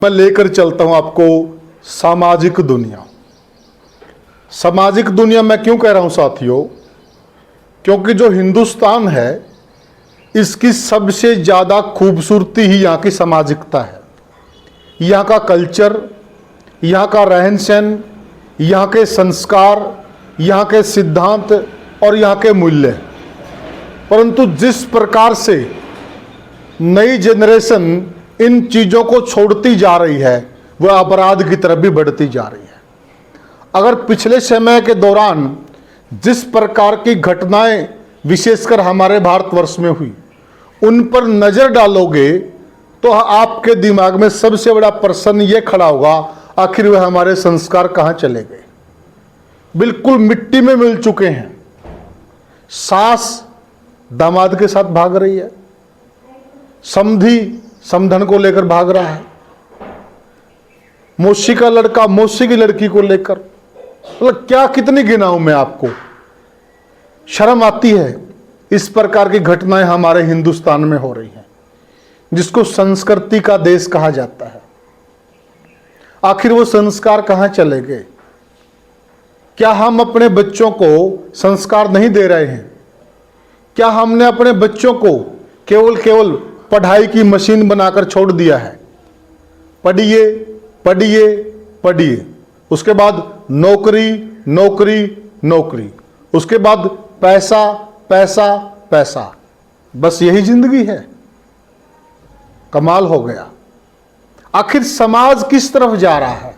मैं लेकर चलता हूं आपको सामाजिक दुनिया। सामाजिक दुनिया मैं क्यों कह रहा हूं साथियों, क्योंकि जो हिंदुस्तान है इसकी सबसे ज़्यादा खूबसूरती ही यहाँ की सामाजिकता है। यहाँ का कल्चर, यहाँ का रहन सहन, यहाँ के संस्कार, यहाँ के सिद्धांत और यहाँ के मूल्य। परंतु जिस प्रकार से नई जनरेशन इन चीज़ों को छोड़ती जा रही है वह अपराध की तरफ भी बढ़ती जा रही है। अगर पिछले समय के दौरान जिस प्रकार की घटनाएं विशेषकर हमारे भारतवर्ष में हुई उन पर नज़र डालोगे तो आपके दिमाग में सबसे बड़ा प्रश्न ये खड़ा होगा, आखिर वह हमारे संस्कार कहाँ चले गए। बिल्कुल मिट्टी में मिल चुके हैं। सास दामाद के साथ भाग रही है, समधी समधन को लेकर भाग रहा है, मौसी का लड़का मौसी की लड़की को लेकर, मतलब क्या कितनी गिनाऊं मैं आपको। शर्म आती है इस प्रकार की घटनाएं हमारे हिंदुस्तान में हो रही हैं जिसको संस्कृति का देश कहा जाता है। आखिर वो संस्कार कहाँ चले गए? क्या हम अपने बच्चों को संस्कार नहीं दे रहे हैं? क्या हमने अपने बच्चों को केवल पढ़ाई की मशीन बनाकर छोड़ दिया है? पढ़िए पढ़िए पढ़िए, उसके बाद नौकरी नौकरी नौकरी, उसके बाद पैसा पैसा पैसा, बस यही जिंदगी है। कमाल हो गया। आखिर समाज किस तरफ जा रहा है?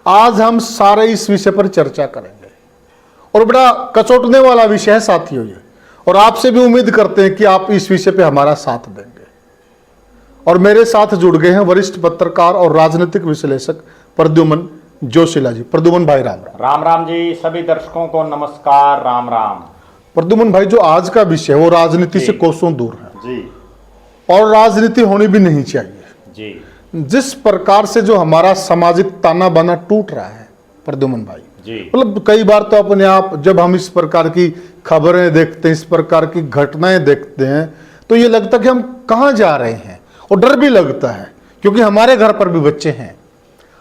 आज हम सारे इस विषय पर चर्चा करेंगे और बड़ा कचोटने वाला विषय है साथियों ये, और आपसे भी उम्मीद करते हैं कि आप इस विषय पे हमारा साथ देंगे। और मेरे साथ जुड़ गए हैं वरिष्ठ पत्रकार और राजनीतिक विश्लेषक प्रद्युमन जोशीला जी। प्रद्युमन भाई राम राम। राम राम जी। सभी दर्शकों को नमस्कार, राम राम। प्रद्युमन भाई, जो आज का विषय है वो राजनीति से कोसों दूर है जी, और राजनीति होनी भी नहीं चाहिए जी। जिस प्रकार से जो हमारा सामाजिक ताना बाना टूट रहा है प्रद्युमन भाई जी, मतलब कई बार तो अपने आप जब हम इस प्रकार की खबरें देखते हैं, इस प्रकार की घटनाएं देखते हैं तो ये लगता है कि हम कहाँ जा रहे हैं, और डर भी लगता है क्योंकि हमारे घर पर भी बच्चे हैं।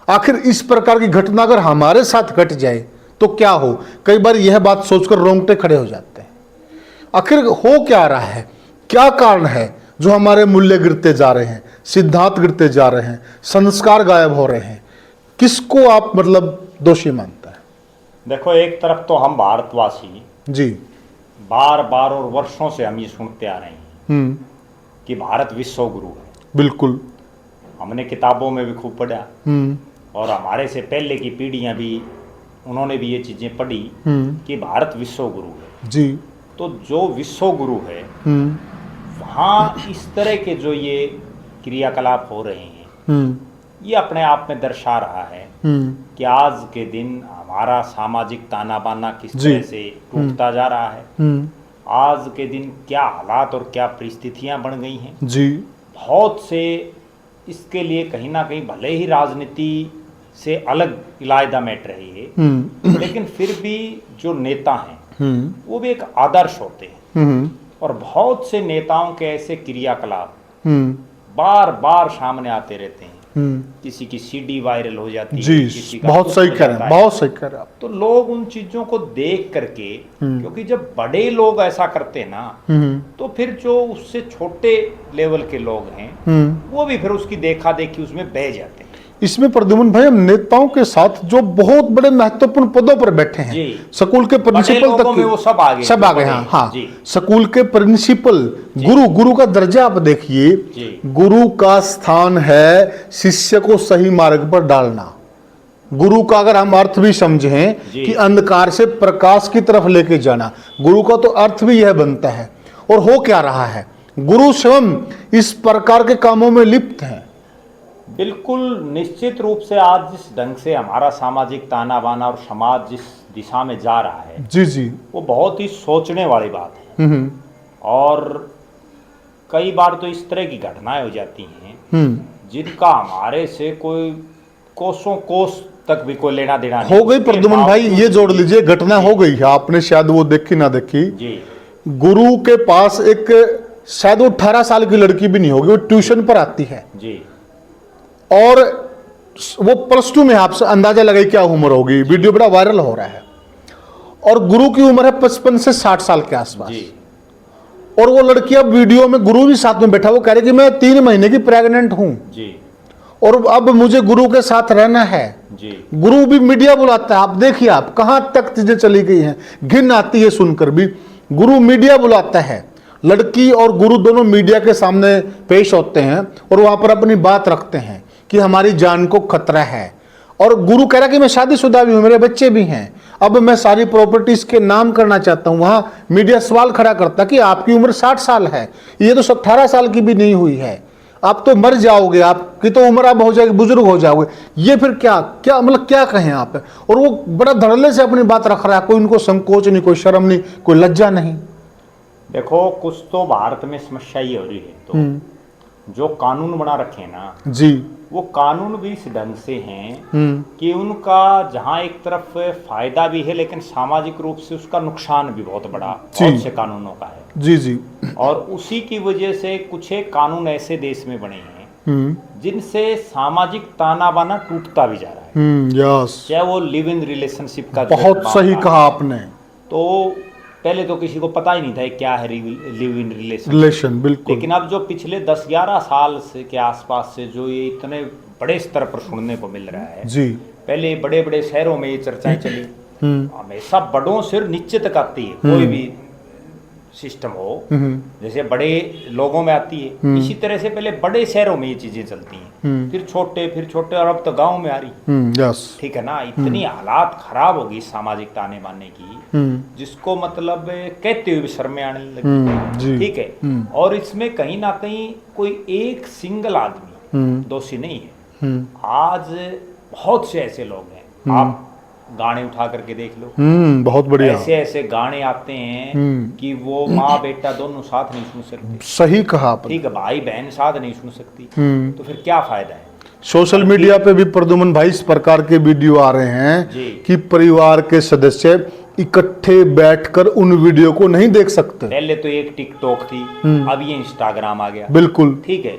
आखिर इस प्रकार की घटना अगर हमारे साथ घट जाए तो क्या हो? कई बार यह बात सोचकर रोंगटे खड़े हो जाते हैं। आखिर हो क्या रहा है? क्या कारण है जो हमारे मूल्य गिरते जा रहे हैं, सिद्धांत गिरते जा रहे हैं, संस्कार गायब हो रहे हैं? किसको आप मतलब दोषी मानते हैं? देखो, एक तरफ तो हम भारतवासी जी बार बार और वर्षों से हम ये सुनते आ रहे हैं कि भारत विश्व गुरु है। बिल्कुल, हमने किताबों में भी खूब पढ़ा और हमारे से पहले की पीढ़ियां भी, उन्होंने भी ये चीजें पढ़ी कि भारत विश्व गुरु है जी। तो जो विश्व गुरु है वहाँ इस तरह के जो ये क्रियाकलाप हो रहे हैं ये अपने आप में दर्शा रहा है कि आज के दिन हमारा सामाजिक ताना बाना किस तरह से टूटता जा रहा है। आज के दिन क्या हालात और क्या परिस्थितियां बन गई हैं जी। बहुत से इसके लिए कहीं ना कहीं भले ही राजनीति से अलग इलायदा मैटर है ये, लेकिन फिर भी जो नेता हैं वो भी एक आदर्श होते हैं और बहुत से नेताओं के ऐसे क्रियाकलाप बार बार सामने आते रहते हैं। किसी की सीडी वायरल हो जाती है, जी, किसी का बहुत सही कह रहे हैं, बहुत सही कह रहे हैं आप। तो लोग उन चीजों को देख करके, क्योंकि जब बड़े लोग ऐसा करते हैं ना तो फिर जो उससे छोटे लेवल के लोग हैं वो भी फिर उसकी देखा देखी उसमें बह जाते हैं। इसमें प्रद्युमन भाई हम नेताओं के साथ जो बहुत बड़े महत्वपूर्ण पदों पर बैठे हैं, स्कूल के प्रिंसिपल तक वो सब आगे हाँ, स्कूल के प्रिंसिपल, गुरु का दर्जा आप देखिए। गुरु का स्थान है शिष्य को सही मार्ग पर डालना। गुरु का अगर हम अर्थ भी समझें कि अंधकार से प्रकाश की तरफ लेके जाना, गुरु का तो अर्थ भी यह बनता है। और हो क्या रहा है? गुरु स्वयं इस प्रकार के कामों में लिप्त हैं। बिल्कुल निश्चित रूप से आज जिस ढंग से हमारा सामाजिक ताना बाना और समाज जिस दिशा में जा रहा है जी जी, वो बहुत ही सोचने वाली बात है। और कई बार तो इस तरह की घटनाएं हो जाती हैं जिनका हमारे से कोई कोसों कोस तक भी कोई लेना देना हो गई। प्रद्युमन भाई ये जोड़ लीजिए, घटना हो गई है, आपने शायद वो देखी ना देखी जी। गुरु के पास एक शायद वो 18 साल की लड़की भी नहीं होगी, वो ट्यूशन पर आती है जी। और वो +2 में, आपसे अंदाजा लगाइए क्या उम्र होगी, वीडियो बड़ा वायरल हो रहा है, और गुरु की उम्र है 55 से 60 साल के आसपास। जी और वो लड़की अब वीडियो में, गुरु भी साथ में बैठा, वो कह रही कि मैं 3 महीने की प्रेग्नेंट हूं जी और अब मुझे गुरु के साथ रहना है। जी गुरु भी मीडिया बुलाता है, आप देखिए आप कहां तक चीजें चली गई हैं, घिन आती है सुनकर भी। गुरु मीडिया बुलाता है, लड़की और गुरु दोनों मीडिया के सामने पेश होते हैं और वहां पर अपनी बात रखते हैं कि हमारी जान को खतरा है। और गुरु कह रहा कि मैं शादीशुदा भी हूं, मेरे बच्चे भी हैं, अब मैं सारी प्रॉपर्टीज के नाम करना चाहता हूं। वहां मीडिया सवाल खड़ा करता कि आपकी उम्र 60 साल है, ये तो 18 साल की भी नहीं हुई है, आप तो मर जाओगे, आपकी तो उम्र अब हो जाएगी, बुजुर्ग हो जाओगे, ये फिर क्या क्या मतलब क्या कहें आप। और वो बड़ा धड़ल्ले से अपनी बात रख रहा है, कोई उनको संकोच नहीं, कोई शर्म नहीं, कोई लज्जा नहीं। देखो कुछ तो भारत में समस्या ये हो रही है, तो जो कानून बना रखे हैं ना जी, वो कानून भी इस ढंग से हैं कि उनका जहाँ एक तरफ फायदा भी है लेकिन सामाजिक रूप से उसका नुकसान भी बहुत बड़ा बहुत से कानूनों का है। जी जी। और उसी की वजह से कुछ एक कानून ऐसे देश में बने हैं जिनसे सामाजिक ताना बाना टूटता भी जा रहा है। यस, चाहे वो लिव इन रिलेशनशिप का बहुत सही कहा आपने। तो पहले तो किसी को पता ही नहीं था क्या है लिव इन रिलेशन, बिल्कुल। लेकिन अब जो पिछले 10-11 साल से के आसपास से जो ये इतने बड़े स्तर पर सुनने को मिल रहा है, जी, पहले बड़े बड़े शहरों में ये चर्चाएं चली, हमेशा बड़ों से नीचे तक आती है कोई भी सिस्टम हो, जैसे बड़े लोगों में आती है, इसी तरह से पहले बड़े शहरों में ये चीजें चलती हैं, फिर छोटे और अब तो गांव में आ रही। यस, ठीक है ना, इतनी हालात खराब होगी सामाजिक ताने बाने की, जिसको मतलब कहते हुए भी शर्म आने लगी। ठीक है, और इसमें कहीं ना कहीं कोई एक सिंगल आदमी दोषी नहीं है। आज बहुत से ऐसे लोग हैं, आप गाने उठा करके देख लो, बहुत बढ़िया, ऐसे ऐसे गाने आते हैं कि वो माँ बेटा दोनों साथ नहीं सुन सकते। सही कहा आपने। ठीक है, भाई बहन साथ नहीं सुन सकती, तो फिर क्या फायदा है। सोशल मीडिया पे भी प्रद्युमन भाई इस प्रकार के वीडियो आ रहे हैं कि परिवार के सदस्य इकट्ठे बैठकर उन वीडियो को नहीं देख सकते। पहले तो एक टिकटॉक थी, अब ये इंस्टाग्राम आ गया। बिल्कुल, ठीक है,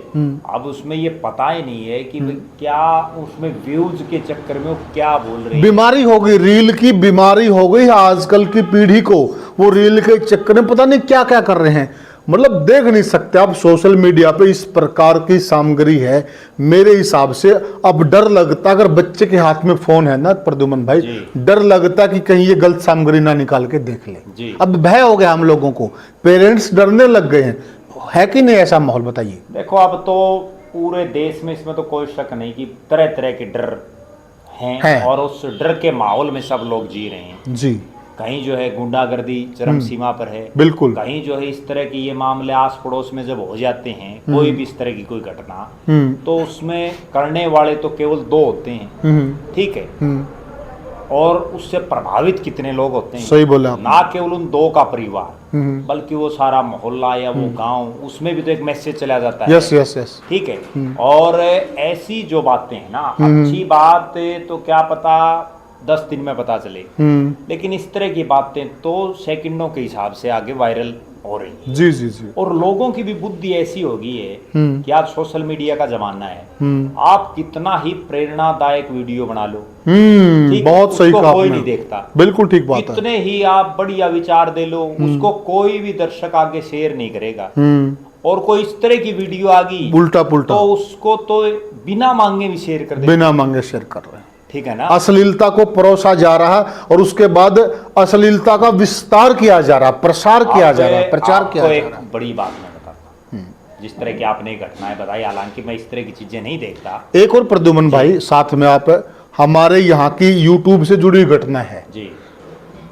अब उसमें ये पता ही नहीं है कि क्या उसमें व्यूज के चक्कर में वो क्या बोल रहे हैं। बीमारी हो गई, रील की बीमारी हो गई आजकल की पीढ़ी को। वो रील के चक्कर में पता नहीं क्या क्या कर रहे हैं, मतलब देख नहीं सकते। अब सोशल मीडिया पे इस प्रकार की सामग्री है, मेरे हिसाब से अब डर लगता, अगर बच्चे के हाथ में फोन है ना प्रद्युमन भाई, डर लगता कि कहीं ये गलत सामग्री ना निकाल के देख ले। अब भय हो गया हम लोगों को, पेरेंट्स डरने लग गए हैं, है कि नहीं ऐसा माहौल, बताइए। देखो अब तो पूरे देश में, इसमें तो कोई शक नहीं कि तरह तरह के डर हैं और उस डर के माहौल में सब लोग जी रहे हैं। जी, कहीं जो है गुंडागर्दी चरम सीमा पर है, बिल्कुल, कहीं जो है इस तरह की ये मामले आस पड़ोस में जब हो जाते हैं, कोई भी इस तरह की कोई घटना, तो उसमें करने वाले तो केवल 2 होते हैं। ठीक है, और उससे प्रभावित कितने लोग होते हैं, सही बोला आपने। ना केवल उन 2 का परिवार, बल्कि वो सारा मोहल्ला या वो गांव, उसमें भी तो एक मैसेज चला जाता है। यस यस यस, ठीक है, और ऐसी जो बातें हैं ना, अच्छी बात तो क्या पता 10 दिन में पता चले, लेकिन इस तरह की बातें तो सेकंडों के हिसाब से आगे वायरल हो रही है। जी जी जी। और लोगों की भी बुद्धि ऐसी हो गई है कि आज सोशल मीडिया का जमाना है, आप कितना ही प्रेरणादायक वीडियो बना लो, बहुत सही कहा, कोई नहीं देखता। बिल्कुल ठीक बात है। कितने ही आप बढ़िया विचार दे लो, उसको कोई भी दर्शक आगे शेयर नहीं करेगा। और कोई इस तरह की वीडियो आ गई उल्टा पुल्टा, तो उसको तो बिना मांगे भी शेयर कर दे, बिना मांगे शेयर कर रहे हैं। ठीक है ना, अश्लीलता को परोसा जा रहा और उसके बाद अश्लीलता का विस्तार किया जा रहा, प्रसार किया जा रहा, प्रचार किया जा रहा। बड़ी बात मैं बताता हूँ, जिस तरह की आपने घटनाएं बताई, हालांकि मैं इस तरह की चीजें नहीं देखता। एक और प्रद्युमन भाई साथ में, आप हमारे यहाँ की यूट्यूब से जुड़ी घटना है जी।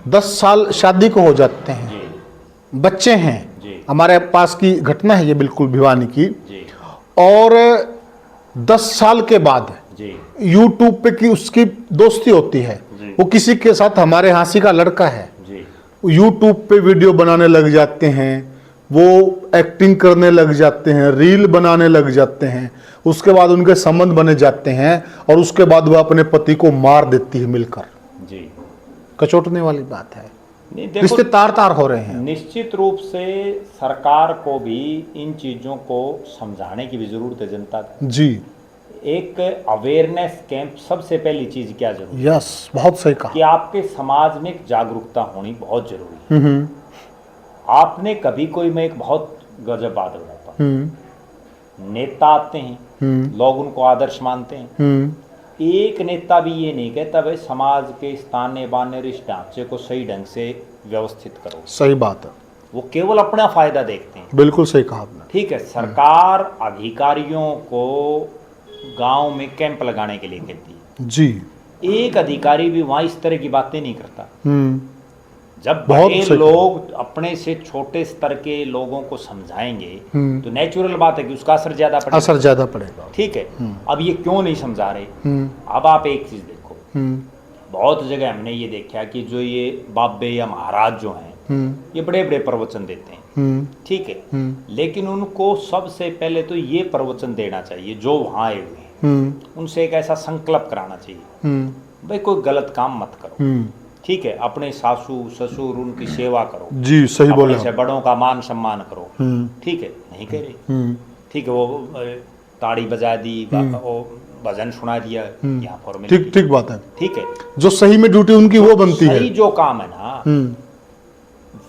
10 साल शादी को हो जाते हैं जी, बच्चे हैं जी, हमारे पास की घटना है ये, बिल्कुल भिवानी की। जी, और 10 साल के बाद जी, यूट्यूब पे की उसकी दोस्ती होती है, वो किसी के साथ, हमारे हांसी का लड़का है, यूट्यूब पे वीडियो बनाने लग जाते हैं, वो एक्टिंग करने लग जाते हैं, रील बनाने लग जाते हैं, उसके बाद उनके संबंध बने जाते हैं और उसके बाद वह अपने पति को मार देती है मिलकर। जी, कचोटने वाली बात है, नहीं, रिश्ते तार तार हो रहे हैं। निश्चित रूप से सरकार को भी इन चीजों को समझाने की भी जरूरत है जनता को। जी, एक अवेयरनेस कैंप सबसे पहली चीज क्या जरूरी यस, बहुत सही कहा। कि आपके समाज में एक जागरूकता होनी बहुत जरूरी है। आपने कभी कोई, मैं एक बहुत गजब बात बताता हूँ, नेता आते हैं, लोग उनको आदर्श मानते हैं, एक नेता भी ये नहीं कहता भाई समाज के इस ताने बाने और इस ढांचे को सही ढंग से व्यवस्थित करो। सही बात है, वो केवल अपना फायदा देखते हैं। बिल्कुल सही कहा आपने। ठीक है, सरकार अधिकारियों को गांव में कैंप लगाने के लिए कहती है जी, एक अधिकारी भी वहां इस तरह की बातें नहीं करता। जब बहुत बड़े सही लोग अपने से छोटे स्तर के लोगों को समझाएंगे तो नेचुरल बात है कि उसका असर ज्यादा पड़ेगा। असर ज्यादा पड़ेगा। ठीक है, अब ये क्यों नहीं समझा रहे? अब आप एक चीज देखो, बहुत जगह हमने ये देखा कि जो ये बाबे या महाराज जो हैं ये बड़े बड़े प्रवचन देते हैं, ठीक है, लेकिन उनको सबसे पहले तो ये प्रवचन देना चाहिए जो वहां आए हुए हैं, उनसे एक ऐसा संकल्प कराना चाहिए भाई कोई गलत काम मत करो। ठीक है, अपने सासू ससुर उनकी सेवा करो, जी सही बोले, अपने से बड़ों का मान सम्मान करो। ठीक है, नहीं कह रहे, ठीक है, वो ताड़ी बजा दी, वो भजन सुना दिया, यहाँ फॉर्मेलिटी, ठीक ठीक बात है। ठीक है, जो सही में ड्यूटी उनकी वो बनती है, सही जो काम है ना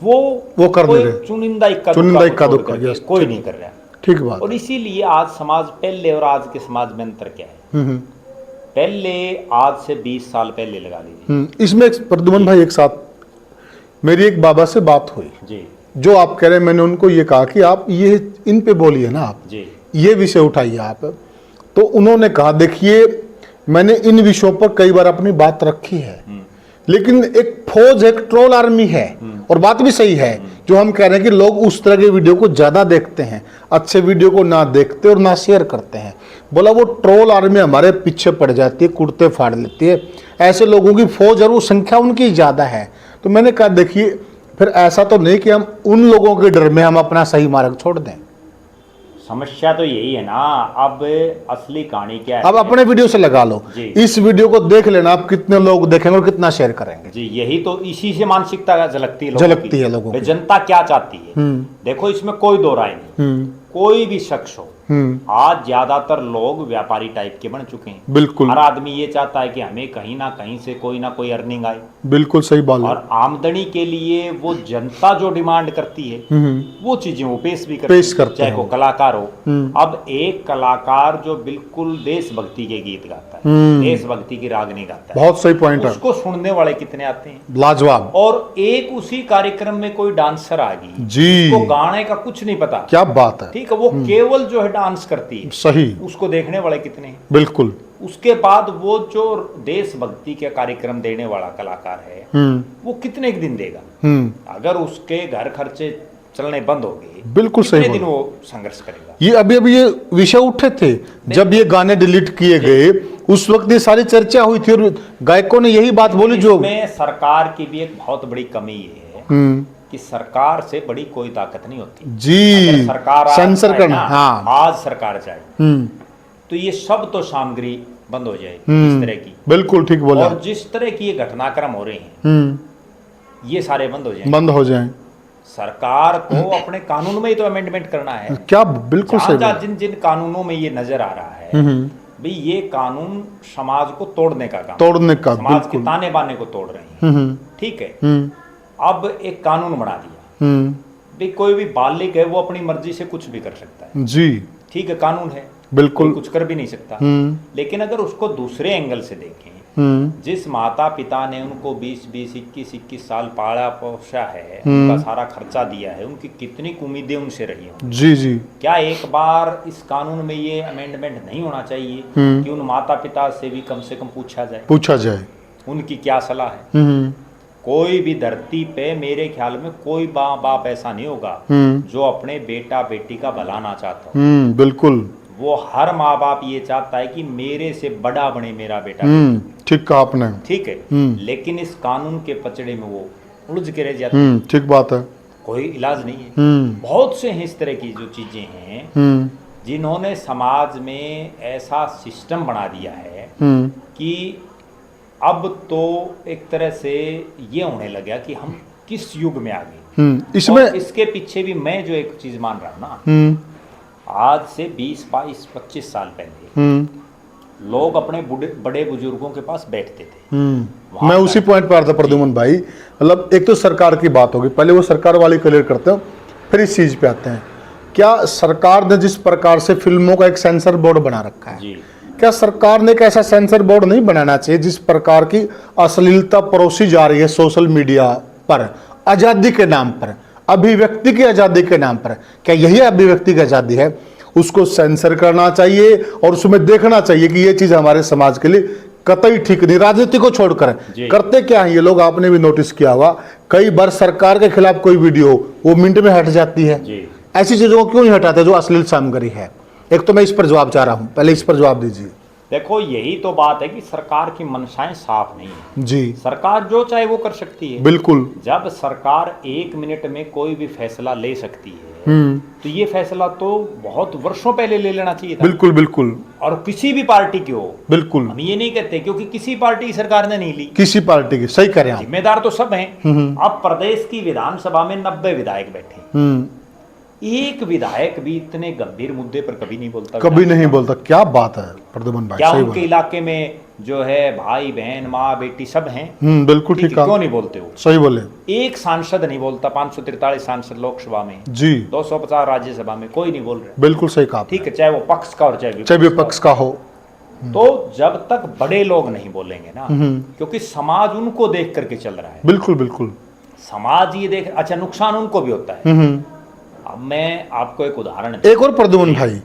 वो कर कोई दे रहे, चुनिंदा इक्का दुक्का यस, कोई नहीं कर रहा। ठीक बात। और इसीलिए आज समाज पहले और आज के समाज में अंतर क्या है? पहले आज से 20 साल पहले लगा लीजिए, इसमें प्रद्युमन भाई एक साथ मेरी एक बाबा से बात हुई जी, जो आप कह रहे हैं, मैंने उनको ये कहा कि आप ये इन पे बोलिए ना, आप जी, ये विषय उठाइए आप। तो उन्होंने कहा देखिए मैंने इन विषयों पर कई बार अपनी बात रखी है, लेकिन एक फौज, एक ट्रोल आर्मी है, और बात भी सही है जो हम कह रहे हैं कि लोग उस तरह के वीडियो को ज्यादा देखते हैं, अच्छे वीडियो को ना देखते और ना शेयर करते हैं। बोला वो ट्रोल आर्मी हमारे पीछे पड़ जाती है, कुर्ते फाड़ लेती है, ऐसे लोगों की फौज और वो संख्या उनकी ज्यादा है। तो मैंने कहा देखिए फिर ऐसा तो नहीं कि हम उन लोगों के डर में हम अपना सही मार्ग छोड़ दें। समस्या तो यही है ना। अब असली कहानी क्या है? अब अपने वीडियो से लगा लो, जी। इस वीडियो को देख लेना, आप कितने लोग देखेंगे और कितना शेयर करेंगे। जी, यही तो, इसी से मानसिकता झलकती है लोगों की। जनता क्या चाहती है। देखो इसमें कोई दो राय नहीं, कोई भी शख्स हो, आज ज्यादातर लोग व्यापारी टाइप के बन चुके हैं। बिल्कुल, हर आदमी ये चाहता है कि हमें कहीं ना कहीं से कोई ना कोई अर्निंग आए। बिल्कुल सही बात है। और आमदनी के लिए वो जनता जो डिमांड करती है वो चीजें वो पेश भी करते हैं, चाहे वो कलाकार हो। अब एक कलाकार जो बिल्कुल देशभक्ति के गीत गाता है, देशभक्ति की रागनी गाता है, बहुत सही पॉइंट है, उसको सुनने वाले कितने आते हैं, लाजवाब। और एक उसी कार्यक्रम में कोई डांसर आ गई जी, उसको गाने का कुछ नहीं पता, क्या बात है, ठीक है, वो केवल जो है डांस करती है, सही, उसको देखने वाले कितने हैं? बिल्कुल। उसके बाद वो जो देशभक्ति के कार्यक्रम देने वाला कलाकार है वो कितने दिन देगा? अगर उसके घर खर्चे चलने बंद हो गए, बिल्कुल सही, दिन वो संघर्ष करेगा। ये अभी ये विषय उठे थे जब ये गाने डिलीट किए गए, उस वक्त ये सारी चर्चा हुई थी और गायकों ने यही बात बोली। जो में सरकार की भी एक बहुत बड़ी कमी ये है कि सरकार से बड़ी कोई ताकत नहीं होती जी, सरकार सेंसर करना। हाँ, आज सरकार चाहे तो ये सब तो सामग्री बंद हो जाए इस तरह की, बिल्कुल ठीक बोला, और जिस तरह की ये घटनाक्रम हो रहे हैं ये सारे बंद हो जाए। सरकार को अपने कानून में ही तो अमेंडमेंट करना है। क्या, बिल्कुल सही, जिन जिन कानूनों में ये नजर आ रहा है भाई ये कानून समाज को तोड़ने का काम, समाज के ताने बाने को तोड़ रहे हैं, ठीक है। अब एक कानून बना दिया भाई कोई भी बालिग है वो अपनी मर्जी से कुछ भी कर सकता है जी, ठीक है, कानून है, बिल्कुल कुछ कर भी नहीं सकता। लेकिन अगर उसको दूसरे एंगल से देखें, जिस माता पिता ने उनको 20-20, 21-21 साल पाला पोसा है, उनका सारा खर्चा दिया है, उनकी कितनी उम्मीदें उनसे रही हैं जी जी, क्या एक बार इस कानून में ये अमेंडमेंट नहीं होना चाहिए कि उन माता पिता से भी कम से कम पूछा जाए उनकी क्या सलाह है? कोई भी धरती पे मेरे ख्याल में कोई बाप ऐसा नहीं होगा जो अपने बेटा बेटी का भला ना चाहता। बिल्कुल, वो हर माँ बाप ये चाहता है कि मेरे से बड़ा बने मेरा बेटा। ठीक कहा आपने, ठीक है, लेकिन इस कानून के पचड़े में वो उलझ के रह जाते हैं। ठीक बात है, कोई इलाज नहीं है। बहुत से हैं इस तरह की जो चीजें हैं जिन्होंने समाज में ऐसा सिस्टम बना दिया है कि अब तो एक तरह से ये होने लगा कि हम किस युग में आ गए। इसमें इसके पीछे भी मैं जो एक चीज मान रहा हूं ना, आज से 20, 22, 25 साल पहले लोग अपने बड़े बुजुर्गों के पास बैठते थे। मैं उसी पॉइंट पर आ रहा था प्रद्युमन भाई, मतलब एक तो सरकार की बात होगी, पहले वो सरकार वाली क्लियर करते हो, फिर इस चीज पे आते हैं। क्या सरकार ने जिस प्रकार से फिल्मों का एक सेंसर बोर्ड बना रखा है, जी क्या सरकार ने एक ऐसा सेंसर बोर्ड नहीं बनाना चाहिए जिस प्रकार की अश्लीलता परोसी जा रही है सोशल मीडिया पर आजादी के नाम पर, अभिव्यक्ति की आजादी के नाम पर, क्या यही अभिव्यक्ति की आजादी है? उसको सेंसर करना चाहिए और उसमें देखना चाहिए कि ये चीज हमारे समाज के लिए कतई ठीक नहीं। राजनीति को छोड़कर करते क्या है ये लोग, आपने भी नोटिस किया होगा, कई बार सरकार के खिलाफ कोई वीडियो वो मिनट में हट जाती है। ऐसी चीजों को क्यों नहीं हटाते जो अश्लील सामग्री है? एक तो मैं इस पर जवाब चाह रहा हूं, पहले इस पर जवाब दीजिए। देखो, यही तो बात है कि सरकार की मंशाएं साफ नहीं है जी। सरकार जो चाहे वो कर सकती है। बिल्कुल। जब सरकार 1 मिनट में कोई भी फैसला ले सकती है तो ये फैसला तो बहुत वर्षों पहले ले लेना चाहिए था। बिल्कुल बिल्कुल। और किसी भी पार्टी की हो, बिल्कुल, हम ये नहीं कहते क्योंकि किसी पार्टी की सरकार ने नहीं ली, किसी पार्टी की, सही कह रहे हैं आप। जिम्मेदार तो सब हैं। अब प्रदेश की विधानसभा में 90 विधायक बैठे, एक विधायक भी इतने गंभीर मुद्दे पर कभी नहीं बोलता, कभी नहीं बोलता। क्या बात है प्रद्युमन भाई, क्या सही उनके इलाके में जो है भाई बहन माँ बेटी सब हैं? बिल्कुल ठीक है, क्यों नहीं बोलते हो? सही बोले। एक सांसद नहीं बोलता, 543 सांसद लोकसभा में जी, 250 राज्यसभा में, कोई नहीं बोल रहे। बिल्कुल सही कहा। ठीक है, चाहे वो पक्ष का और चाहे विपक्ष का हो। तो जब तक बड़े लोग नहीं बोलेंगे ना, क्योंकि समाज उनको देख करके चल रहा है। बिल्कुल बिल्कुल, समाज ये देख, अच्छा नुकसान उनको भी होता है। अब मैं आपको एक उदाहरण, एक और प्रद्युमन भाई,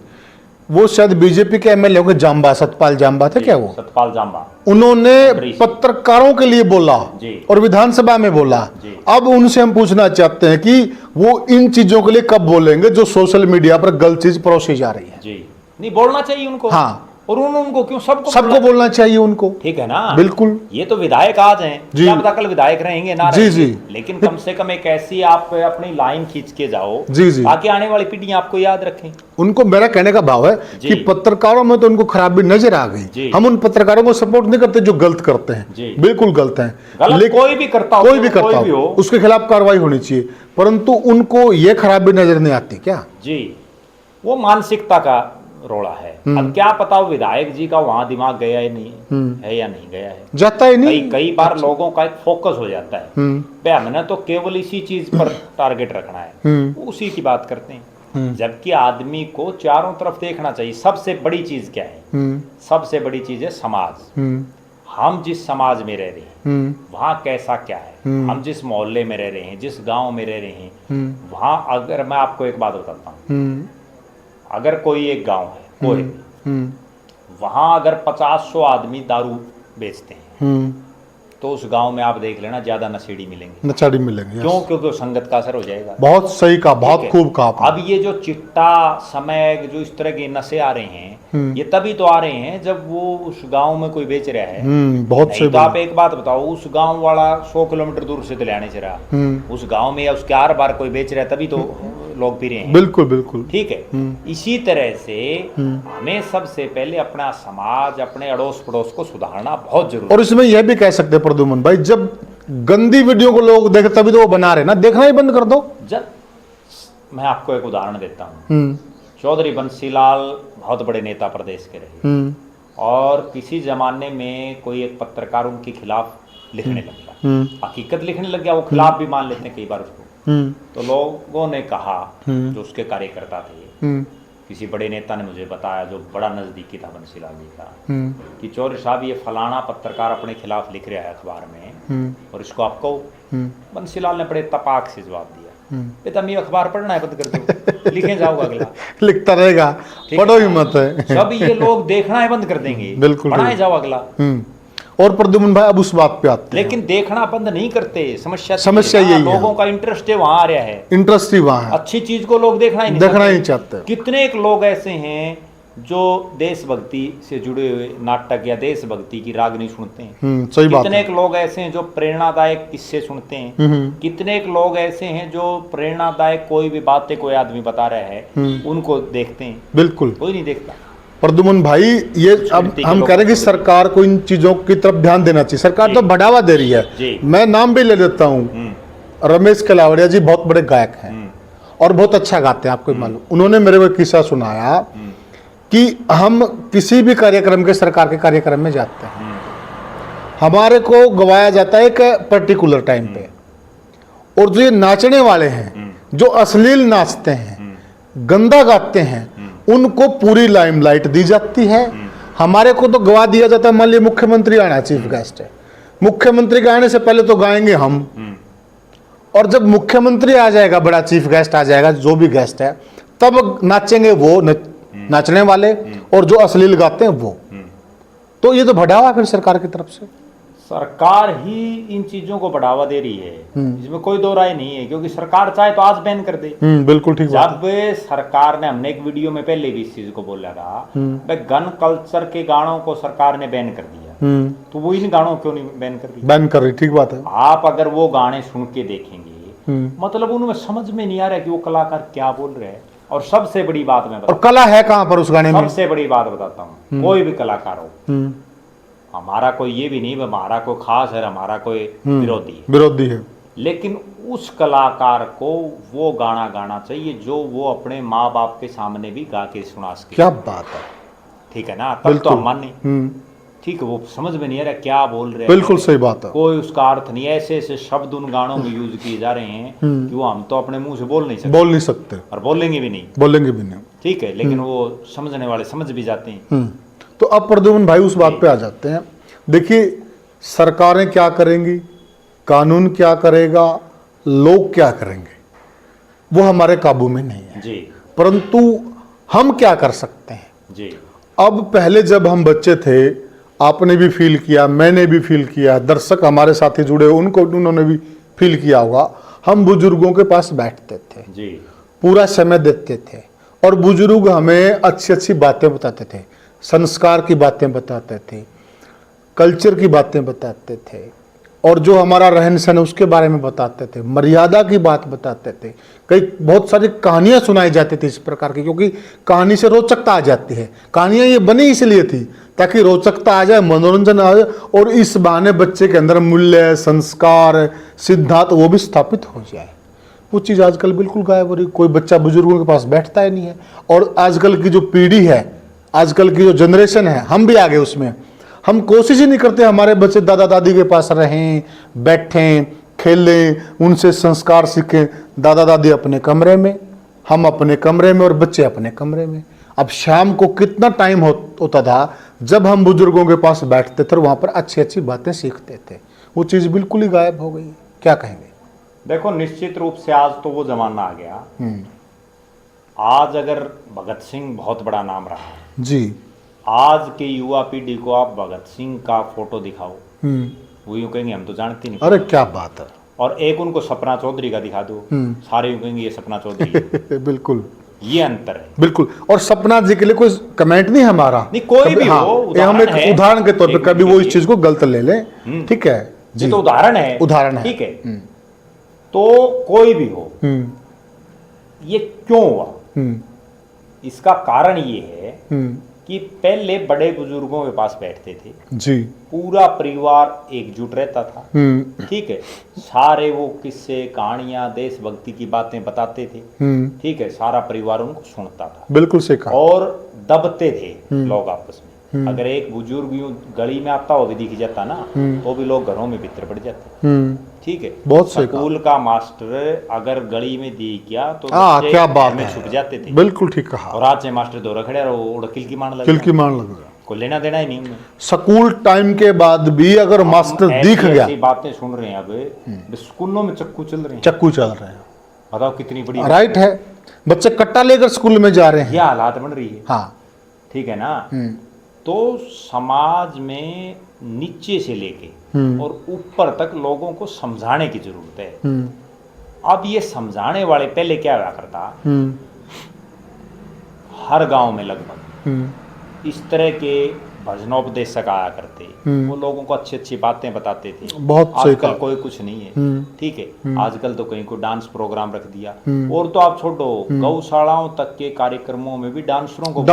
वो शायद बीजेपी के एमएलए होंगे, जाम्बा, सतपाल जाम्बा थे क्या वो? सतपाल जाम्बा, उन्होंने पत्रकारों के लिए बोला और विधानसभा में बोला। अब उनसे हम पूछना चाहते हैं कि वो इन चीजों के लिए कब बोलेंगे जो सोशल मीडिया पर गलत चीज परोसी जा रही है? जी नहीं, बोलना चाहिए उनको। हाँ, और उनको क्यों, सबको बोलना चाहिए उनको। ठीक है ना, बिल्कुल। ये तो विधायक आज हैं, क्या पता कल विधायक रहेंगे ना जी रहेंगे। जी, लेकिन कम से कम एक ऐसी आप अपनी लाइन खींच के जाओ जी जी, ताकि आने वाली पीढ़ी आपको याद रखें। उनको मेरा कहने का भाव है कि पत्रकारों में तो उनको खराबी नजर आ गई। हम उन पत्रकारों को सपोर्ट नहीं करते जो गलत करते हैं, बिल्कुल गलत है। कोई भी करता हो उसके खिलाफ कार्रवाई होनी चाहिए, परंतु उनको ये खराबी नजर नहीं आती क्या? जी, वो मानसिकता का रोड़ा है। अब क्या पता वो विधायक जी का वहां दिमाग गया है नहीं है या नहीं गया है, जाता ही नहीं। कई बार लोगों का एक फोकस हो जाता है, भाई हमने तो केवल इसी चीज पर टारगेट रखना है, उसी की बात करते हैं। जबकि आदमी को चारों तरफ देखना चाहिए। सबसे बड़ी चीज क्या है? सबसे बड़ी चीज है समाज। हम जिस समाज में रह रहे हैं वहाँ कैसा क्या है, हम जिस मोहल्ले में रह रहे हैं, जिस गांव में रह रहे हैं, वहाँ अगर मैं आपको एक बात बताता हूँ, अगर कोई एक गांव है, कोई वहां अगर 50-100 आदमी दारू बेचते हैं तो उस गांव में आप देख लेना ज्यादा नशेड़ी मिलेंगे। नशेड़ी मिलेंगे, क्यों? क्योंकि संगत का असर हो जाएगा। बहुत सही कहा, बहुत खूब कहा। अब ये जो चिट्टा समय जो इस तरह के नशे आ रहे हैं, ये तभी तो आ रहे हैं जब वो उस गांव में कोई बेच रहा है। बहुत सही। तो आप एक बात बताओ, उस गांव वाला 100 किलोमीटर दूर से तो लेने से रहा, उस गांव में या उसके आर बार कोई बेच रहा है तभी तो लोग पी रहे हैं। बिल्कुल बिल्कुल ठीक है। इसी तरह से हमें सबसे पहले अपना समाज, अपने अड़ोस पड़ोस को सुधारना बहुत जरूरी है। और इसमें यह भी कह सकते हैं प्रद्युमन भाई, जब गंदी वीडियो को लोग देखे तभी तो वो बना रहे ना, देखना ही बंद कर दो। जब मैं आपको एक उदाहरण देता हूँ, चौधरी बंसीलाल बहुत बड़े नेता प्रदेश के रहे, और किसी जमाने में कोई एक पत्रकार उनके खिलाफ लिखने लग गया, हकीकत लिखने लग गया, वो खिलाफ भी मान लेते हैं कई बार उसको। तो लोगों ने कहा, जो उसके कार्यकर्ता थे, किसी बड़े नेता ने मुझे बताया जो बड़ा नजदीकी था बंसीलाल जी का, कि चौधरी साहब ये फलाना पत्रकार अपने खिलाफ लिख रहा है अखबार में और इसको आप कहो। बंसीलाल ने बड़े तपाक से जवाब दिया, बेटा मैं अखबार पढ़ना है, बंद कर दो, लिखे जाओ अगला, लिखता रहेगा, पढ़ो ही मत है। सब ये लोग देखना है बंद कर देंगे, बिल्कुल पढ़ाए जाओ अगला। और प्रद्युमन भाई अब उस बात पे आते हैं, लेकिन देखना बंद नहीं करते। समस्या यही है, लोगों का इंटरेस्ट है वहां आ रहा है, इंटरेस्ट ही वहां है, अच्छी चीज को लोग देखना ही नहीं चाहते। कितने एक लोग ऐसे हैं जो देशभक्ति से जुड़े हुए नाटक या देशभक्ति की रागनी सुनते हैं, सही बात। कितने एक लोग ऐसे हैं जो प्रेरणादायक किस्से सुनते हैं, कितने एक लोग ऐसे हैं जो प्रेरणादायक कोई भी बातें कोई आदमी बता रहा है उनको देखते हैं। बिल्कुल कोई नहीं देखता। प्रद्युमन भाई ये अब हम कह रहे हैं कि सरकार को इन चीजों की तरफ ध्यान देना चाहिए। सरकार तो बढ़ावा दे रही है। मैं नाम भी ले लेता हूँ, रमेश कलावड़िया जी बहुत बड़े गायक हैं और बहुत अच्छा गाते हैं, आपको मालूम। उन्होंने मेरे को किस्सा सुनाया कि हम किसी भी कार्यक्रम के, सरकार के कार्यक्रम में जाते हैं, हमारे को गवाया जाता है एक पर्टिकुलर टाइम पे, और जो ये नाचने वाले हैं, जो अश्लील नाचते हैं, गंदा गाते हैं, उनको पूरी लाइमलाइट दी जाती है। हमारे को तो गवा दिया जाता है, मान लीजिए मुख्यमंत्री आना चीफ गेस्ट है, मुख्यमंत्री के आने से पहले तो गाएंगे हम, और जब मुख्यमंत्री आ जाएगा, बड़ा चीफ गेस्ट आ जाएगा, जो भी गेस्ट है, तब नाचेंगे वो नाचने वाले, और जो अश्लील गाते हैं वो। तो ये तो बढ़ावा फिर सरकार की तरफ से, सरकार ही इन चीजों को बढ़ावा दे रही है, इसमें कोई दो राय नहीं है, क्योंकि सरकार चाहे तो आज बैन कर दे। बिल्कुल ठीक बात। जब सरकार ने, हमने एक वीडियो में पहले भी इस चीज को बोला था, भाई गन कल्चर के गानों को सरकार ने बैन कर दिया, तो वो इन गानों क्यों नहीं बैन कर दिया? बैन कर रही, ठीक बात है। आप अगर वो गाने सुन के देखेंगे, मतलब उनमें समझ में नहीं आ रहा कि वो कलाकार क्या बोल रहे हैं। और सबसे बड़ी बात मैं और कला है कहाँ पर उस गाने में? सबसे बड़ी बात बताता हूँ, कोई भी कलाकार हो, हमारा कोई ये भी नहीं हमारा कोई खास है, हमारा कोई विरोधी है, लेकिन उस कलाकार को वो गाना गाना चाहिए जो वो अपने माँ बाप के सामने भी गा के सुना सके। क्या बात है, ठीक है ना? तब तो हम माने, ठीक है, वो समझ में नहीं आ रहा क्या बोल रहे हैं। बिल्कुल सही बात है। कोई उसका अर्थ नहीं, ऐसे ऐसे शब्द उन गानों में यूज किए जा रहे हैं कि वो हम तो अपने मुंह से बोल नहीं सकते और बोलेंगे भी नहीं, ठीक है, लेकिन वो समझने वाले समझ भी जाते हैं। तो अब प्रद्युम्न भाई उस बात पे आ जाते हैं। देखिए, सरकारें क्या करेंगी, कानून क्या करेगा, लोग क्या करेंगे, वो हमारे काबू में नहीं है जी। परंतु हम क्या कर सकते हैं जी। अब पहले जब हम बच्चे थे, आपने भी फील किया, मैंने भी फील किया, दर्शक हमारे साथी जुड़े उन्होंने भी फील किया होगा, हम बुजुर्गों के पास बैठते थे जी, पूरा समय देते थे, और बुजुर्ग हमें अच्छी अच्छी बातें बताते थे, संस्कार की बातें बताते थे, कल्चर की बातें बताते थे, और जो हमारा रहन सहन उसके बारे में बताते थे, मर्यादा की बात बताते थे, कई बहुत सारी कहानियां सुनाई जाती थी इस प्रकार की, क्योंकि कहानी से रोचकता आ जाती है। कहानियां ये बनी इसलिए थी ताकि रोचकता आ जाए, मनोरंजन आ जाए, और इस बहाने बच्चे के अंदर मूल्य, संस्कार, सिद्धांत वो भी स्थापित हो जाए। वो चीज़ आजकल बिल्कुल गायब हो रही, कोई बच्चा बुजुर्गों के पास बैठता ही नहीं है। और आजकल की जो पीढ़ी है, आजकल की जो जनरेशन है, हम भी आ गए उसमें, हम कोशिश ही नहीं करते हमारे बच्चे दादा दादी के पास रहें, बैठें, खेलें, उनसे संस्कार सीखें। दादा दादी अपने कमरे में, हम अपने कमरे में, और बच्चे अपने कमरे में। अब शाम को कितना टाइम होता था जब हम बुजुर्गों के पास बैठते थे और वहाँ पर अच्छी अच्छी बातें सीखते थे। वो चीज़ बिल्कुल ही गायब हो गई। क्या कहेंगे? देखो, निश्चित रूप से आज तो वो जमाना आ गया। आज अगर भगत सिंह बहुत बड़ा नाम रहा है जी, आज के युवा पीढ़ी को आप भगत सिंह का फोटो दिखाओ, वो यूं कहेंगे हम तो जानते नहीं। अरे क्या बात है। और एक उनको सपना चौधरी का दिखा दो, सारे यूं कहेंगे ये सपना चौधरी बिल्कुल, ये अंतर है बिल्कुल। और सपना जी के लिए कोई कमेंट नहीं हमारा, नहीं कोई भी हाँ, हो, हम एक उदाहरण के तौर पे कभी वो इस चीज को गलत ले लें, ठीक है जी, तो उदाहरण है, उदाहरण है, ठीक है। तो कोई भी हो, ये क्यों हुआ, इसका कारण ये है कि पहले बड़े बुजुर्गों के पास बैठते थे जी, पूरा परिवार एकजुट रहता था, ठीक है, सारे वो किस्से, कहानियां, देशभक्ति की बातें बताते थे, ठीक है, सारा परिवार उनको सुनता था, बिल्कुल सही कहा। और दबते थे लोग आपस में। अगर एक बुजुर्ग यूं गली में आता हुआ भी दिख जाता ना, तो भी लोग घरों में भीतर पड़ जाते, ठीक है। बहुत सही। स्कूल का मास्टर अगर गली में दिख गया तो क्या बात में छुप जाते थे, बिल्कुल ठीक कहा। और आज से मास्टर दौरा खड़े और किलकी मान लगा, कोई लेना देना ही नहीं उनमें। स्कूल टाइम के बाद भी अगर मास्टर दिख गया, ऐसी बातें सुन रहे हैं अब स्कूलों में चक्कू चल रहे हैं, बताओ कितनी बड़ी राइट है। बच्चे कट्टा लेकर स्कूल में जा रहे हैं, यह हालात बन रही है, हाँ, ठीक है ना। तो समाज में नीचे से लेके और ऊपर तक लोगों को समझाने की जरूरत है। अब ये समझाने वाले, पहले क्या हुआ करता, हर गांव में लगभग इस तरह के भजनोपदेशक आया करते, वो लोगों को अच्छी अच्छी बातें बताते थे। बहुत आजकल कोई कुछ नहीं है, ठीक है, आजकल तो कहीं को डांस प्रोग्राम रख दिया, और तो आप छोड़ो, गौशालाओं तक के कार्यक्रमों में भी डांसरों को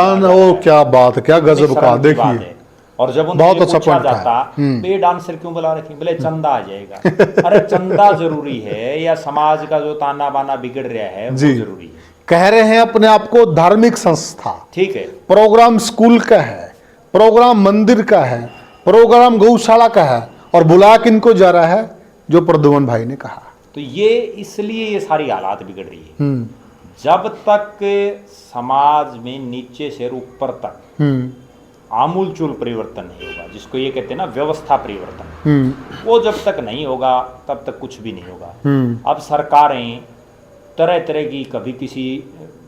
क्या बात है, क्या गजब का, देखिए। और जब उनसे पूछा जाता ये डांसर क्यों बुला रखे, बोले चंदा आ जाएगा। अरे चंदा जरूरी है या समाज का जो ताना बाना बिगड़ रहा है वो जरूरी है? कह रहे हैं अपने आप को धार्मिक संस्था, ठीक है, प्रोग्राम स्कूल का है, प्रोग्राम मंदिर का है, प्रोग्राम गौशाला का है, और बुला किनको जा रहा है, जो प्रद्युमन भाई ने कहा। तो ये इसलिए ये सारी हालात बिगड़ रही है। जब तक समाज में नीचे से ऊपर तक आमूलचूल परिवर्तन नहीं होगा, जिसको ये कहते हैं ना व्यवस्था परिवर्तन, वो जब तक नहीं होगा तब तक कुछ भी नहीं होगा। अब सरकारें तरह तरह की, कभी किसी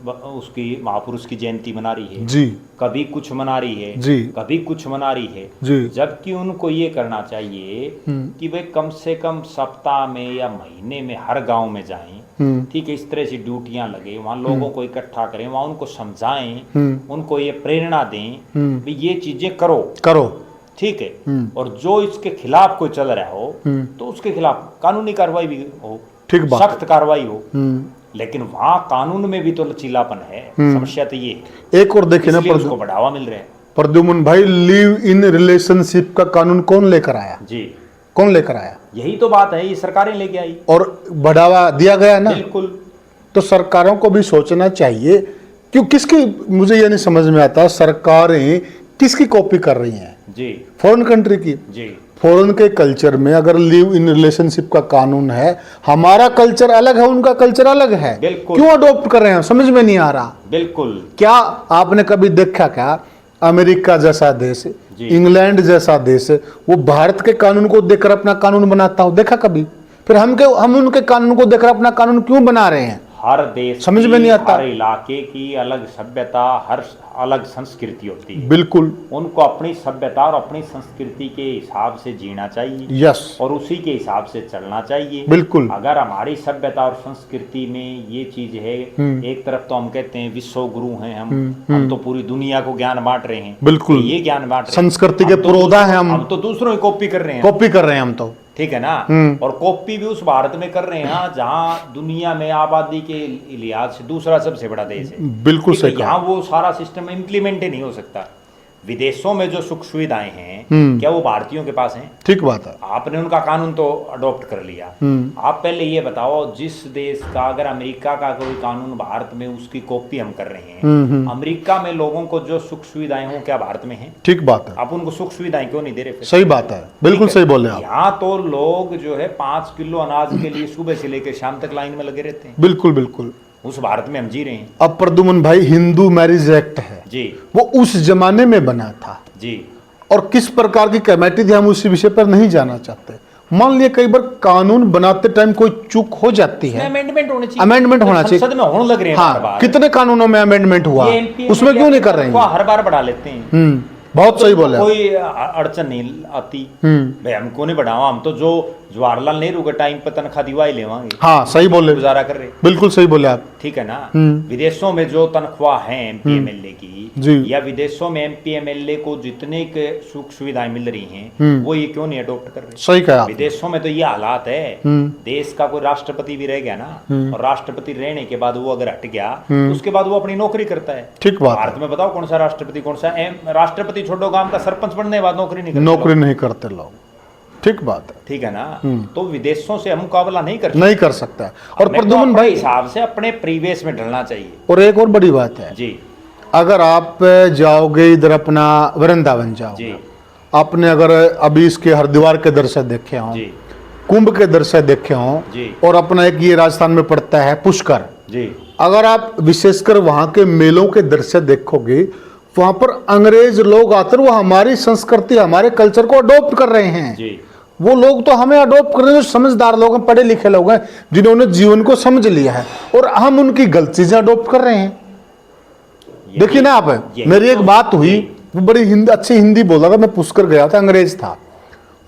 उसकी महापुरुष की जयंती मना रही है जी, कभी कुछ मना रही है जी, कभी कुछ मना रही है जी, जबकि उनको ये करना चाहिए कि वे कम से कम सप्ताह में या महीने में हर गांव में जाएं, ठीक है, इस तरह से ड्यूटियां लगे, वहां लोगों को इकट्ठा करें, वहां उनको समझाएं, उनको ये प्रेरणा दें भी ये चीजें करो करो, ठीक है, और जो इसके खिलाफ कोई चल रहा हो तो उसके खिलाफ कानूनी कार्रवाई भी हो, ठीक बात, सख्त कार्रवाई हो। लेकिन वहां कानून में भी तो लचीलापन है। समस्या तो ये है। एक और देखिए ना, उसको बढ़ावा मिल रहा है। प्रद्युमन भाई, लिव इन रिलेशनशिप का कानून कौन लेकर आया? जी, कौन लेकर आया? यही तो बात है, ये सरकारें लेके आई और बढ़ावा दिया गया ना। बिल्कुल। तो सरकारों को भी सोचना चाहिए, क्यों किसकी, मुझे ये नहीं समझ में आता, सरकारें किसकी कॉपी कर रही हैं? जी, फॉरेन कंट्री की। जी, फॉरेन के कल्चर में अगर लिव इन रिलेशनशिप का कानून है, हमारा कल्चर अलग है, उनका कल्चर अलग है, बिल्कुल। क्यों अडॉप्ट कर रहे हैं? समझ में नहीं आ रहा। बिल्कुल। क्या आपने कभी देखा क्या, अमेरिका जैसा देश, जी। इंग्लैंड जैसा देश, वो भारत के कानून को देखकर अपना कानून बनाता हो? देखा कभी? फिर हम उनके कानून को देखकर अपना कानून क्यों बना रहे हैं? हर देश समझ में नहीं आता। हर इलाके की अलग सभ्यता, हर अलग संस्कृति होती है। बिल्कुल। उनको अपनी सभ्यता और अपनी संस्कृति के हिसाब से जीना चाहिए। यस। और उसी के हिसाब से चलना चाहिए। बिल्कुल। अगर हमारी सभ्यता और संस्कृति में ये चीज है, एक तरफ तो हम कहते हैं विश्व गुरु हैं हम तो पूरी दुनिया को ज्ञान बांट रहे हैं। बिल्कुल। ये ज्ञान बांट रहे हैं, संस्कृति के पुरोधा है हम तो दूसरों की कॉपी कर रहे हैं। कॉपी कर रहे हैं हम तो, ठीक है ना। और कॉपी भी उस भारत में कर रहे हैं जहां दुनिया में आबादी के लिहाज से दूसरा सबसे बड़ा देश है। बिल्कुल सही कहा। यहाँ वो सारा सिस्टम इम्प्लीमेंट ही नहीं हो सकता। विदेशों में जो सुख सुविधाएं हैं, क्या वो भारतीयों के पास हैं? ठीक बात है। आपने उनका कानून तो अडॉप्ट कर लिया। आप पहले ये बताओ, जिस देश का, अगर अमेरिका का कोई कानून भारत में, उसकी कॉपी हम कर रहे हैं, अमेरिका में लोगों को जो सुख सुविधाएं हो, क्या भारत में है? ठीक बात है। आप उनको सुख सुविधाएं क्यों नहीं दे रहे फिर? सही बात है, बिल्कुल सही बोले आप। यहाँ तो लोग जो है 5 किलो अनाज के लिए सुबह से लेकर शाम तक लाइन में लगे रहते हैं। बिल्कुल बिल्कुल। उस भारत में हम जी रहे हैं। अब प्रद्युमन भाई, हिंदू मैरिज एक्ट है जी, वो उस जमाने में बना था जी, और किस प्रकार की कमेटी थी, हम उसी विषय पर नहीं जाना चाहते। मान लिया कई बार कानून बनाते टाइम कोई चूक हो जाती है, अमेंडमेंट होनी चाहिए। अमेंडमेंट होना चाहिए। संसद में होने लग रहे हैं हर हाँ, बार। कितने कानूनों में अमेंडमेंट हुआ, उसमें क्यों नहीं कर रहे हैं? हर बार बढ़ा लेते हैं। बहुत सही बोले। कोई अड़चन नहीं आती भाई, हमको नहीं बढ़ावा, हम तो जो जवाहरलाल नेहरू के टाइम पर तनख्वाह दिवाई लेवांगे। हाँ, सही बोले, गुजारा कर रहे। बिल्कुल सही बोले आप। ठीक है ना। विदेशों में जो तनख्वाह है एमपी एमएलए की, या विदेशों में एमपी एमएलए को जितने के सुख सुविधाएं मिल रही हैं, वो ये क्यों नहीं अडॉप्ट कर रहे? सही कहा। विदेशों में तो ये हालात है, देश का कोई राष्ट्रपति भी रह गया ना, और राष्ट्रपति रहने के बाद वो अगर हट गया, उसके बाद वो अपनी नौकरी करता है। ठीक बात। भारत में बताओ कौन सा राष्ट्रपति, कौन सा राष्ट्रपति छोड़ो, गांव का सरपंच बनने के बाद नौकरी नहीं करते लोग। ठीक बात है। ठीक है ना। तो विदेशों से हम मुकाबला नहीं कर सकता। और प्रद्युमन भाई, हिसाब से अपने परिवेश में ढलना चाहिए। और एक और बड़ी बात है जी, अगर आप जाओगे इधर अपना वृंदावन जाओ जी, आपने अगर अभी इसके हरिद्वार के दृश्य देखे हों, कुंभ के दृश्य देखे हों, और अपना एक ये राजस्थान में पड़ता है पुष्कर जी, अगर आप विशेषकर वहां के मेलों के दृश्य देखोगे, वहां पर अंग्रेज लोग आकर वो हमारी संस्कृति, हमारे कल्चर को अडॉप्ट कर रहे हैं जी। वो लोग तो हमें अडॉप्ट कर रहे हैं, जो समझदार लोग हैं, पढ़े लिखे लोग हैं, जिन्होंने जीवन को समझ लिया है, और हम उनकी गलत चीजें अडॉप्ट कर रहे हैं। देखिए ना आप, मेरी एक बात हुई, वो बड़ी अच्छी हिंदी बोल रहा था, मैं पुष्कर गया था, अंग्रेज था,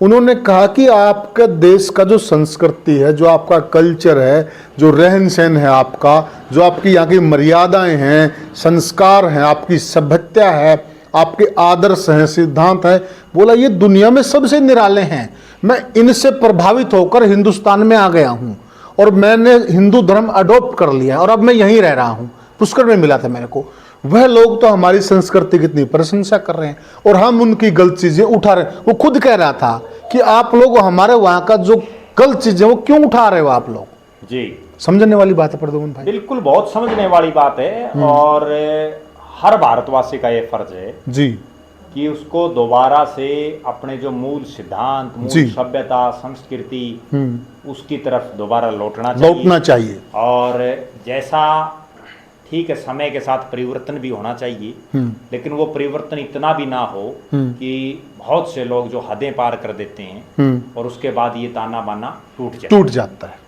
उन्होंने कहा कि आपका देश का जो संस्कृति है, जो आपका कल्चर है, जो रहन सहन है आपका, जो आपकी यहाँ की मर्यादाएं हैं, संस्कार हैं, आपकी सभ्यता है, आपके आदर्श हैं, सिद्धांत हैं, बोला ये दुनिया में सबसे निराले हैं। मैं इनसे प्रभावित होकर हिंदुस्तान में आ गया हूँ और मैंने हिंदू धर्म अडॉप्ट कर लिया और अब मैं यहीं रह रहा हूँ। पुष्कर में मिला था मेरे को। वह लोग तो हमारी संस्कृति की इतनी प्रशंसा कर रहे हैं और हम उनकी गलत चीजें उठा रहे हैं। वो खुद कह रहा था कि आप लोग हमारे वहाँ का जो गलत चीजें वो क्यों उठा रहे हो आप लोग जी। समझने वाली बात है प्रद्युम्न भाई। बिल्कुल, बहुत समझने वाली बात है। और हर भारतवासी का ये फर्ज है जी कि उसको दोबारा से अपने जो मूल सिद्धांत, जी। मूल सभ्यता, संस्कृति, उसकी तरफ दोबारा लौटना चाहिए। और जैसा ठीक है, समय के साथ परिवर्तन भी होना चाहिए, लेकिन वो परिवर्तन इतना भी ना हो कि बहुत से लोग जो हदें पार कर देते हैं और उसके बाद ये ताना बाना टूट जाता है।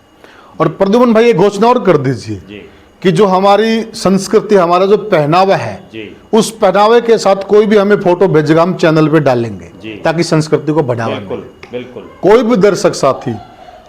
और प्रद्युम्न भाई, ये घोषणा और कर दीजिए जी कि जो हमारी संस्कृति, हमारा जो पहनावा है जी उस पहनावे के साथ कोई भी हमें फोटो भेजेगा, हम चैनल पे डालेंगे जी। ताकि संस्कृति को बढ़ावा मिले। बिल्कुल बिल्कुल। कोई भी दर्शक साथी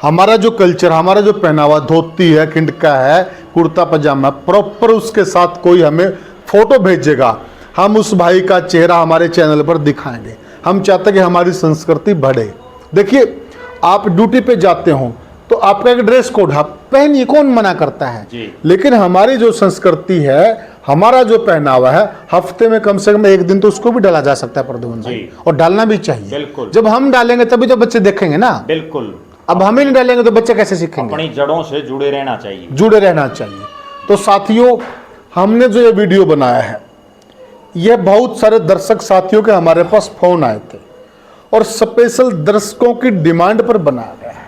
हमारा जो कल्चर, हमारा जो पहनावा, धोती है, किंडका है, कुर्ता पजामा, प्रॉपर उसके साथ कोई हमें फोटो भेजेगा, हम उस भाई का चेहरा हमारे चैनल पर दिखाएंगे। हम चाहते हैं कि हमारी संस्कृति बढ़े। देखिए, आप ड्यूटी पे जाते हो तो आपका एक ड्रेस कोड है, पहनिए, कौन मना करता है जी। लेकिन हमारी जो संस्कृति है, हमारा जो पहनावा है, हफ्ते में कम से कम एक दिन तो उसको भी डाला जा सकता है प्रद्युम्न भाई, और डालना भी चाहिए। बिल्कुल। जब हम डालेंगे तभी तो बच्चे देखेंगे ना। बिल्कुल। अब हम ही नहीं डालेंगे तो बच्चे कैसे सीखेंगे? अपनी जड़ों से जुड़े रहना चाहिए। जुड़े रहना चाहिए। तो साथियों, हमने जो ये वीडियो बनाया है, यह बहुत सारे दर्शक साथियों के हमारे पास फोन आए थे और स्पेशल दर्शकों की डिमांड पर बनाया गया है।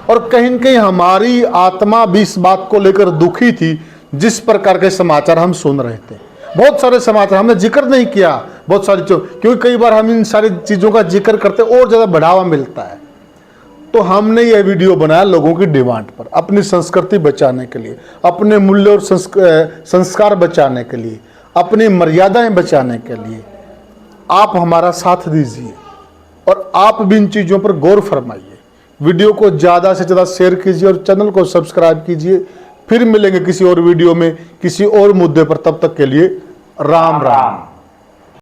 और कहीं न कहीं हमारी आत्मा भी इस बात को लेकर दुखी थी, जिस प्रकार के समाचार हम सुन रहे थे। बहुत सारे समाचार हमने जिक्र नहीं किया, बहुत सारी चीज़ों, क्योंकि कई बार हम इन सारी चीज़ों का जिक्र करते और ज़्यादा बढ़ावा मिलता है। तो हमने यह वीडियो बनाया लोगों की डिमांड पर, अपनी संस्कृति बचाने के लिए, अपने मूल्य और संस्कार बचाने के लिए, अपनी मर्यादाएं बचाने के लिए। आप हमारा साथ दीजिए और आप भी इन चीज़ों पर गौर फरमाइए। वीडियो को ज़्यादा से ज़्यादा शेयर कीजिए और चैनल को सब्सक्राइब कीजिए। फिर मिलेंगे किसी और वीडियो में, किसी और मुद्दे पर। तब तक के लिए राम राम।